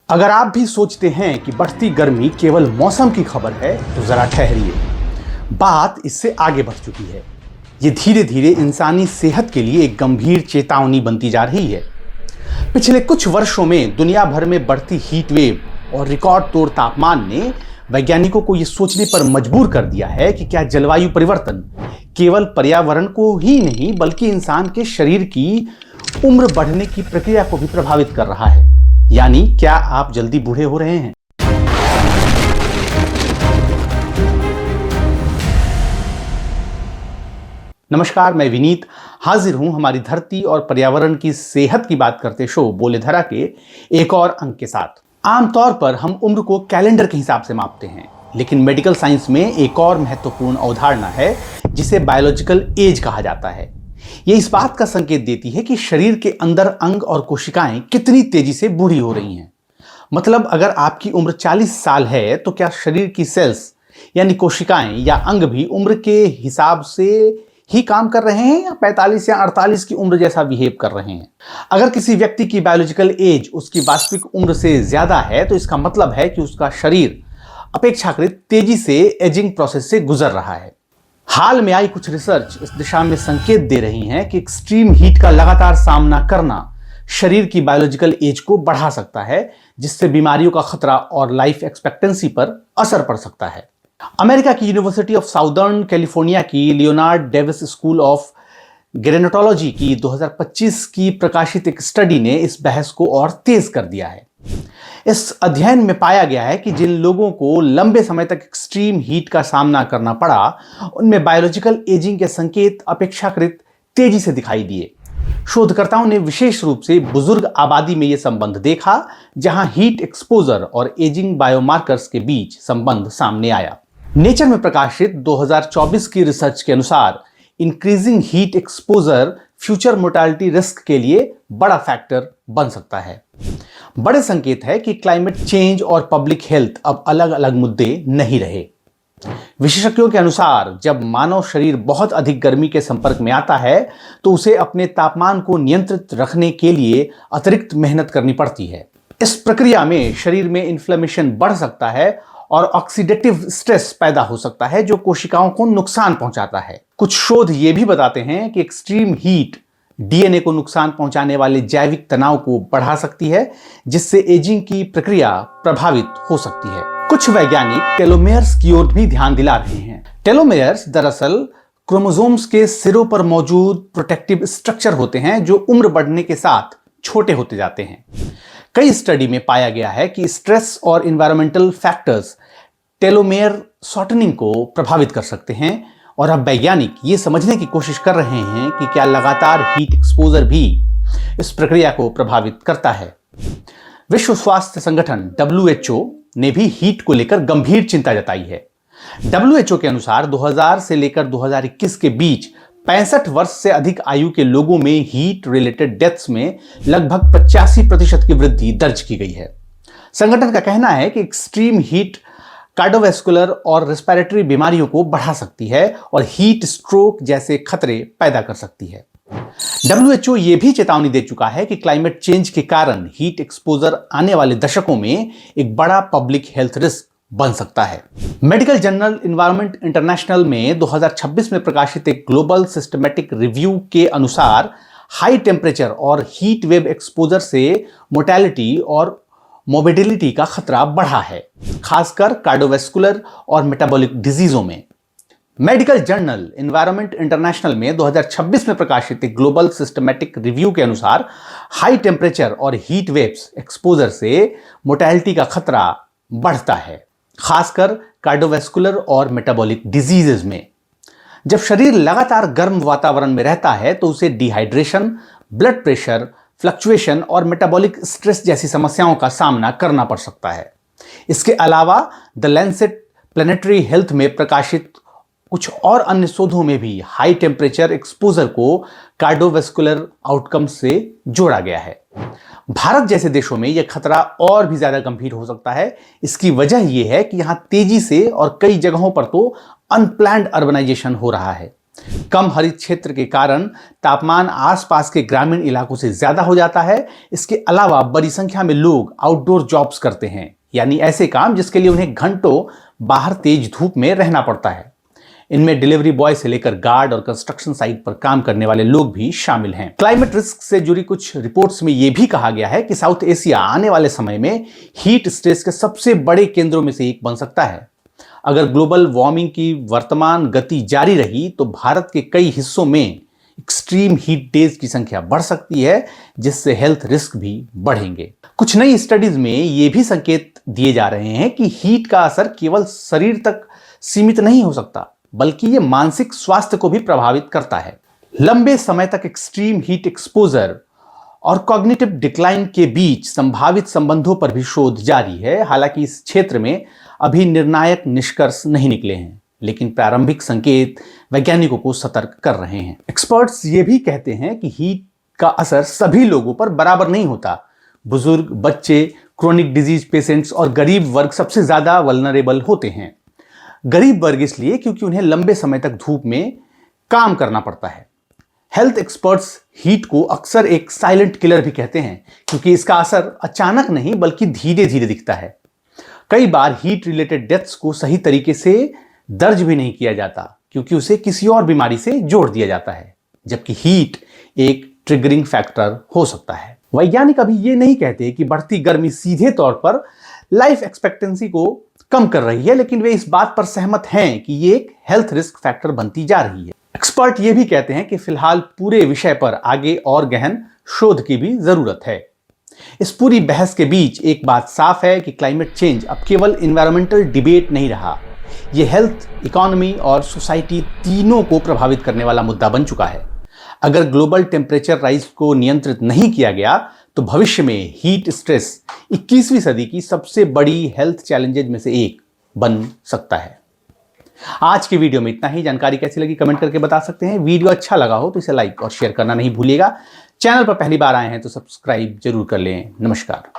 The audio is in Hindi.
अगर आप भी सोचते हैं कि बढ़ती गर्मी केवल मौसम की खबर है तो जरा ठहरिए। बात इससे आगे बढ़ चुकी है। ये धीरे धीरे इंसानी सेहत के लिए एक गंभीर चेतावनी बनती जा रही है। पिछले कुछ वर्षों में दुनिया भर में बढ़ती हीट वेव और रिकॉर्ड तोड़ तापमान ने वैज्ञानिकों को यह सोचने पर मजबूर कर दिया है कि क्या जलवायु परिवर्तन केवल पर्यावरण को ही नहीं बल्कि इंसान के शरीर की उम्र बढ़ने की प्रक्रिया को भी प्रभावित कर रहा है। यानी क्या आप जल्दी बूढ़े हो रहे हैं? नमस्कार, मैं विनीत हाजिर हूं हमारी धरती और पर्यावरण की सेहत की बात करते शो बोले धरा के एक और अंक के साथ। आमतौर पर हम उम्र को कैलेंडर के हिसाब से मापते हैं, लेकिन मेडिकल साइंस में एक और महत्वपूर्ण अवधारणा है जिसे बायोलॉजिकल एज कहा जाता है। यह इस बात का संकेत देती है कि शरीर के अंदर अंग और कोशिकाएं कितनी तेजी से बूढ़ी हो रही हैं। मतलब अगर आपकी उम्र 40 साल है तो क्या शरीर की सेल्स यानी कोशिकाएं या अंग भी उम्र के हिसाब से ही काम कर रहे हैं या 45 या 48 की उम्र जैसा बिहेव कर रहे हैं? अगर किसी व्यक्ति की बायोलॉजिकल एज उसकी वास्तविक उम्र से ज्यादा है तो इसका मतलब है कि उसका शरीर अपेक्षाकृत तेजी से एजिंग प्रोसेस से गुजर रहा है। हाल में आई कुछ रिसर्च इस दिशा में संकेत दे रही हैं कि एक्सट्रीम हीट का लगातार सामना करना शरीर की बायोलॉजिकल एज को बढ़ा सकता है, जिससे बीमारियों का खतरा और लाइफ एक्सपेक्टेंसी पर असर पड़ सकता है। अमेरिका की यूनिवर्सिटी ऑफ साउदर्न कैलिफोर्निया की लियोनार्ड डेविस स्कूल ऑफ गेरोंटोलॉजी की 2025 की प्रकाशित एक स्टडी ने इस बहस को और तेज कर दिया है। इस अध्ययन में पाया गया है कि जिन लोगों को लंबे समय तक एक्सट्रीम हीट का सामना करना पड़ा, उनमें बायोलॉजिकल एजिंग के संकेत अपेक्षाकृत तेजी से दिखाई दिए। शोधकर्ताओं ने विशेष रूप से बुजुर्ग आबादी में यह संबंध देखा, जहां हीट एक्सपोजर और एजिंग बायोमार्कर्स के बीच संबंध सामने आया। नेचर में प्रकाशित 2024 की रिसर्च के अनुसार increasing heat exposure future mortality risk के लिए बड़ा फैक्टर बन सकता है। बड़े संकेत है कि क्लाइमेट चेंज और पब्लिक हेल्थ अब अलग अलग मुद्दे नहीं रहे। विशेषज्ञों के अनुसार जब मानव शरीर बहुत अधिक गर्मी के संपर्क में आता है तो उसे अपने तापमान को नियंत्रित रखने के लिए अतिरिक्त मेहनत करनी पड़ती है। इस प्रक्रिया में शरीर में इन्फ्लेमेशन बढ़ सकता है और ऑक्सीडेटिव स्ट्रेस पैदा हो सकता है, जो कोशिकाओं को नुकसान पहुंचाता है। कुछ शोध ये भी बताते हैं कि एक्सट्रीम हीट डीएनए को नुकसान पहुंचाने वाले जैविक तनाव को बढ़ा सकती है, जिससे एजिंग की प्रक्रिया प्रभावित हो सकती है। कुछ वैज्ञानिक टेलोमेयर्स की ओर भी ध्यान दिला रहे हैं। टेलोमेयर्स दरअसल क्रोमोसोम्स के सिरों पर मौजूद प्रोटेक्टिव स्ट्रक्चर होते हैं जो उम्र बढ़ने के साथ छोटे होते जाते हैं। कई स्टडी में पाया गया है कि स्ट्रेस और एनवायरमेंटल फैक्टर्स टेलोमेयर शॉर्टनिंग को प्रभावित कर सकते हैं, और अब वैज्ञानिक ये समझने की कोशिश कर रहे हैं कि क्या लगातार हीट एक्सपोजर भी इस प्रक्रिया को प्रभावित करता है। विश्व स्वास्थ्य संगठन WHO ने भी हीट को लेकर गंभीर चिंता जताई है। WHO के अनुसार 2000 से लेकर 2021 के बीच 65 वर्ष से अधिक आयु के लोगों में हीट रिलेटेड डेथ्स में लगभग 85% की वृद्धि दर्ज की गई है। संगठन का कहना है कि एक्सट्रीम हीट कार्डियोवैस्कुलर और रेस्पिरेटरी बीमारियों को बढ़ा सकती है और हीट स्ट्रोक जैसे खतरे पैदा कर सकती है। WHO ये भी चेतावनी दे चुका है कि क्लाइमेट चेंज के कारण हीट एक्सपोजर आने वाले दशकों में एक बड़ा पब्लिक हेल्थ रिस्क बन सकता है। मेडिकल जर्नल एनवायरनमेंट इंटरनेशनल में 2026 में प्रकाशित एक ग्लोबल सिस्टमैटिक रिव्यू के अनुसार हाई टेम्परेचर और हीट वेव एक्सपोजर से मोर्टेलिटी और मोबिलिटी का खतरा बढ़ा है, खासकर कार्डियोवैस्कुलर और मेटाबॉलिक डिजीजों में। मेडिकल जर्नल एनवायरनमेंट इंटरनेशनल में 2026 में प्रकाशित एक ग्लोबल सिस्टमैटिक रिव्यू के अनुसार हाई टेम्परेचर और हीट वेव्स एक्सपोजर से मोर्टेलिटी का खतरा बढ़ता है, खासकर कार्डियोवैस्कुलर और मेटाबॉलिक डिजीजेज में। जब शरीर लगातार गर्म वातावरण में रहता है तो उसे डिहाइड्रेशन, ब्लड प्रेशर फ्लक्चुएशन और मेटाबॉलिक स्ट्रेस जैसी समस्याओं का सामना करना पड़ सकता है। इसके अलावा द लैंसेट प्लैनेटरी हेल्थ में प्रकाशित कुछ और अन्य शोधों में भी हाई टेम्परेचर एक्सपोजर को कार्डियोवैस्कुलर आउटकम्स से जोड़ा गया है। भारत जैसे देशों में यह खतरा और भी ज्यादा गंभीर हो सकता है। इसकी वजह यह है कि यहां तेजी से और कई जगहों पर तो अनप्लान्ड अर्बनाइजेशन हो रहा है। कम हरित क्षेत्र के कारण तापमान आसपास के ग्रामीण इलाकों से ज्यादा हो जाता है। इसके अलावा बड़ी संख्या में लोग आउटडोर जॉब्स करते हैं, यानी ऐसे काम जिसके लिए उन्हें घंटों बाहर तेज धूप में रहना पड़ता है। इनमें डिलीवरी बॉय से लेकर गार्ड और कंस्ट्रक्शन साइट पर काम करने वाले लोग भी शामिल हैं। क्लाइमेट रिस्क से जुड़ी कुछ रिपोर्ट्स में यह भी कहा गया है कि साउथ एशिया आने वाले समय में हीट स्ट्रेस के सबसे बड़े केंद्रों में से एक बन सकता है। अगर ग्लोबल वार्मिंग की वर्तमान गति जारी रही तो भारत के कई हिस्सों में एक्सट्रीम हीट डेज की संख्या बढ़ सकती है, जिससे हेल्थ रिस्क भी बढ़ेंगे। कुछ नई स्टडीज में ये भी संकेत दिए जा रहे हैं कि हीट का असर केवल शरीर तक सीमित नहीं हो सकता, बल्कि ये मानसिक स्वास्थ्य को भी प्रभावित करता है। लंबे समय तक एक्सट्रीम हीट एक्सपोजर और कॉग्निटिव डिक्लाइन के बीच संभावित संबंधों पर भी शोध जारी है। हालांकि इस क्षेत्र में अभी निर्णायक निष्कर्ष नहीं निकले हैं, लेकिन प्रारंभिक संकेत वैज्ञानिकों को सतर्क कर रहे हैं। एक्सपर्ट्स ये भी कहते हैं कि हीट का असर सभी लोगों पर बराबर नहीं होता। बुजुर्ग, बच्चे, क्रोनिक डिजीज पेशेंट्स और गरीब वर्ग सबसे ज्यादा वल्नरेबल होते हैं। गरीब वर्ग इसलिए क्योंकि उन्हें लंबे समय तक धूप में काम करना पड़ता है। हेल्थ एक्सपर्ट्स हीट को अक्सर एक साइलेंट किलर भी कहते हैं, क्योंकि इसका असर अचानक नहीं बल्कि धीरे धीरे दिखता है। कई बार हीट रिलेटेड डेथ्स को सही तरीके से दर्ज भी नहीं किया जाता, क्योंकि उसे किसी और बीमारी से जोड़ दिया जाता है, जबकि हीट एक ट्रिगरिंग फैक्टर हो सकता है। वैज्ञानिक अभी ये नहीं कहते कि बढ़ती गर्मी सीधे तौर पर लाइफ एक्सपेक्टेंसी को कम कर रही है, लेकिन वे इस बात पर सहमत हैं कि ये एक हेल्थ रिस्क फैक्टर बनती जा रही है। एक्सपर्ट ये भी कहते हैं कि फिलहाल पूरे विषय पर आगे और गहन शोध की भी जरूरत है। इस पूरी बहस के बीच एक बात साफ है कि क्लाइमेट चेंज अब केवल एनवायरमेंटल डिबेट नहीं रहा, यह हेल्थ, इकोनॉमी और सोसाइटी तीनों को प्रभावित करने वाला मुद्दा बन चुका है। अगर ग्लोबल टेम्परेचर राइज को नियंत्रित नहीं किया गया तो भविष्य में हीट स्ट्रेस 21वीं सदी की सबसे बड़ी हेल्थ चैलेंजेज में से एक बन सकता है। आज के वीडियो में इतना ही। जानकारी कैसी लगी कमेंट करके बता सकते हैं। वीडियो अच्छा लगा हो तो इसे लाइक और शेयर करना नहीं भूलिएगा। चैनल पर पहली बार आए हैं तो सब्सक्राइब जरूर कर लें। नमस्कार।